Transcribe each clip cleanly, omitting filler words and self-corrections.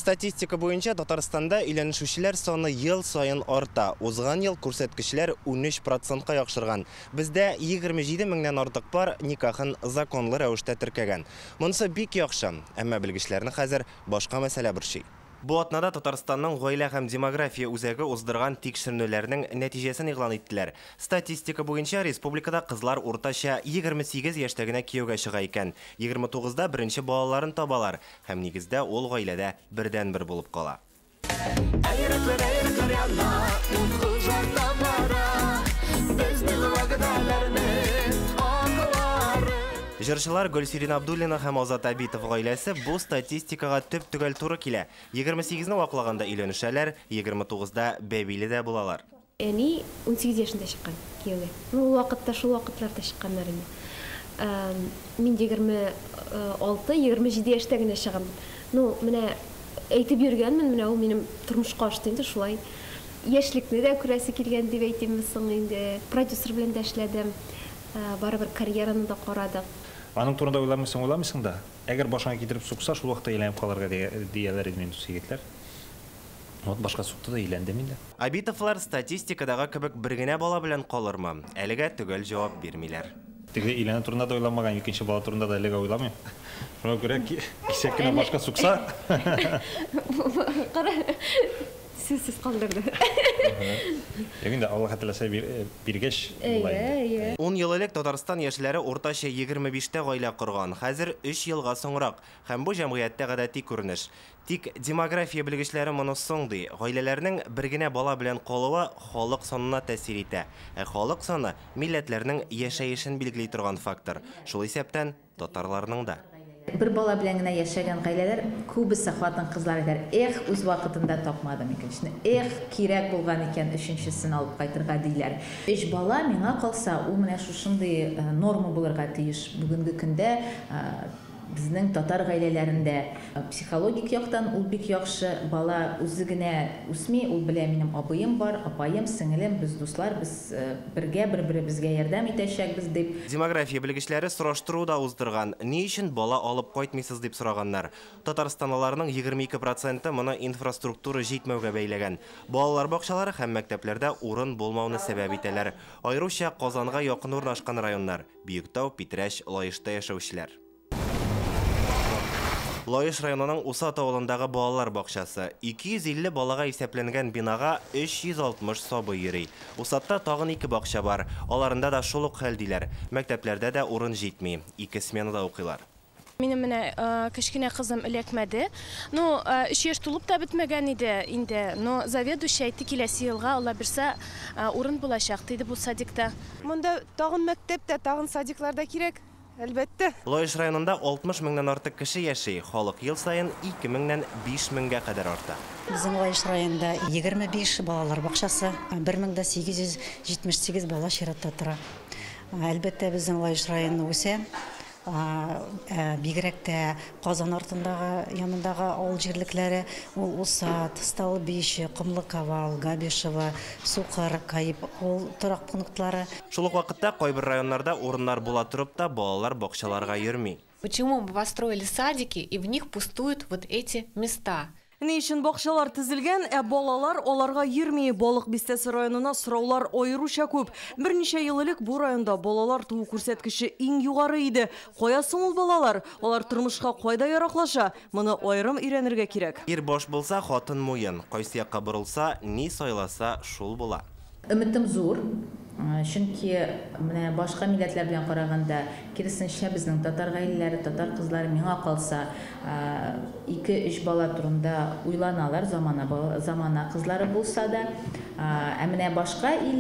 Статистика буенча Татарстанда өйләнешүчеләр саны ел сайын арта. Узган ел күрсәткечләр 13%-ка яхшырган. Бездә 27 меңнән артык пар никахын законлы рәвештә теркәгән. Монысы бик яхшы, әмма белгечләрне хәзер башка мәсьәлә борчый. Бу атнада Татарстанның гаилә һәм демография үзәге уздырган тикшеренүләрнең нәтиҗәсен игълан иттеләр. Статистика буенча республикада кызлар уртача 28 яшьтә генә кияүгә чыга икән. 29да беренче балаларын табалар һәм нигездә ул гаиләдә бердән-бер булып кала. Җырчылар Гөлсирин Абдуллина һәм Азат Абитов гаиләсе бу статистикага төп түгел туры килә. 28-не ваклаганда өйләнешәләр, 29да бәбиледә булалар. Әни 18 яшында чыккан кияүгә. Ул вакытта шул вакытларда чыкканнар инде. Мин 26-27 яшьтә генә чыгам. Менә әйтеп йөргәнмен, менә ул минем тормышка ашты инде шулай. Яшьлекне дә күрәсе килгән дип әйтәм соң инде. Продюсер белән дә эшләдем. Барыбер карьераны да карадык. Аның турында ойламыйсың да, әгәр башына китереп сукса, шул вакытта әйләнеп калырга дияләр иде минем егетләр. Вот башка сукты да әйләндем инде. Абитовлар статистикадагы кебек бер генә бала белән калырмы? Әлегә төгәл җавап бирмиләр. Теге әйләнү турында да ойламаган, икенче бала турында да әлегә ойламыйм. Шуңа күрә кисәк кенә башка сукса. Кара. Сез калдырды. Ягында Аллаһ теләсә биргәч булай. 10 ел элек Татарстан яшьләре уртача 25тә гаилә корган. Хәзер 3 елга соңрак һәм бу җәмгыятьтә гадәти күренеш. Тик демография белгечләре моны соңдый. Гаиләләрнең бер генә бала белән калуы халык санына тәэсир итә. Халык саны милләтләрнең яшәешен билгели торган фактор. Шул исәптән татарларның да. Bir bala bilen gene yaşayan aileler kubisi hatan-kızlar eder. Öz vakitinde tapmadım ikincisini. Kirek bulgan iken üçüncüsünü alıp kaytırga deyler. Bala mena kalsa o mene şuşunday norma bulurga tiyiş. Bugünkü günde bizning tatar ailelerinde psikologik yaktan ul bik yaxşı bala özü gene üsmi ul bile benim abayım var, apayım, singlim, biz dostlar, biz bir-birimizga yardım etәчәк biz deb. Демография белгечләре сораштыру да уздырган. Ни өчен бала алып кайтмыйсыз дип сораганнар. Татарстанлыларның 22% моны инфраструктура җитмәүгә бәйләгән. Балалар бакчалары һәм мәктәпләрдә урын булмауны сәбәп итәләр. Айруча Казанга якын урнашкан районнар: Бөектау, Питрәч, Лаешта яшәүчеләр. Лаеш районының Усат авылындагы балалар бакчасы 250 балага исәпләнгән бинага 360 сабый йөри. Усатта тагын 2 бакча бар. Аларында да шул ук хәл диләр. Мәктәпләрдә дә урын җитми. 2 сменада укыйлар. Минем менә кечкенә кызым эләкмәде. 3 яшь тулып та бетмәгән иде инде. Заведующий әйтте, киләсе елга Алла бирсә урын булачак диде бу садикта. Монда тагын мәктәптә, тагын садикларда кирәк. Әлбәттә. Лаеш районында 60 меңнән артык кеше яши. Халык ел сайын 2 меңнән 5 меңгә кадәр арта. Безнең Лаеш районында 25 балалар бакчасы, 1878 бала чиратта тора. Әлбәттә безнең Лаеш районы үсә. Бигрәк тә Казан артындагы янындагы авыл җирлекләре, ул Усат, Столбище, Кымлыковал, Габишево, Сукар, Кайып ул торак пунктлары. Шул ук вакытта кайбер районнарда урыннар була торып та балалар бакчаларга йөрми. Почему мы построили садики и в них пустуют вот эти места? Ни өчен бакчалар төзелгән, балалар аларга йөрми. Балык бистәсе районына сораулар аеруча күп. Берничә ел элек бу районда балалар туу күрсәткече иң югары иде. Кая соң ул балалар? Алар тормышка кайда яраклаша? Моны аерым өйрәнергә кирәк. Ир баш булса, хатын муен. Кайсы якка борылса, ни сайласа, шул була. Өмитем зур. Чөнки менә башка милләтләр белән караганда, киресенчә безнең татар гаиләләре, татар кызлары миңа калса, 2-3 бала турында уйланалар, замана кызлары булса да, менә башка ил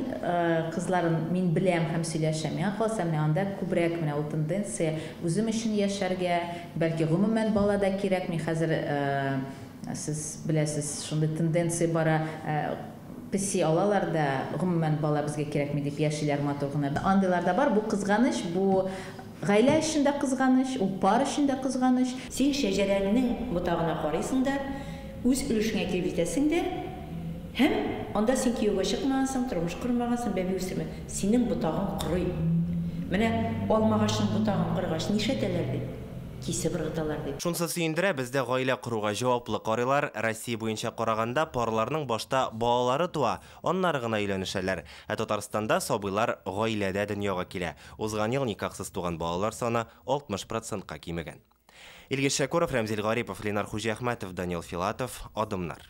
кызларын мин беләм һәм сөйләшәм. Миңа калса, менә анда күбрәк менә ул тенденция үзем өчен яшәргә, бәлки гомумән балада кирәк. Мин хәзер сез беләсез, шундый тенденция бара. Песи алалар да гомумән бала безгә кирәкми дип яшиләр матур гына. Андыйларда бар бу кызганыч, бу гаилә өчен дә кызганыч, ул пар өчен дә кызганыч. Син шәҗәрәнең ботагына карыйсың да, үз өлешеңә киеп җитәсең дә, һәм анда син кияүгә чыкмагансың, тормыш курмагансың, бәби үстермә. Синең ботагың кырый. Менә алма агачының ботагын кыргач нишәтәләр дип. кисеп ыргыталар дип. Шунсы сөендерә, бездә гаилә құруға жауаплы карыйлар Россия буенча караганда парларның башта балалары туа, аннары гына өйләнешәләр. Ә Татарстанда сабыйлар гаиләдә дөньяга килә. Узган ел никахсыз туган балалар саны 60%-ка кимегән. Илгиз Шәкуров, Рәмзил Гарипов, Ленар Хуҗиәхмәтов, Данил Филатов, Адымнар.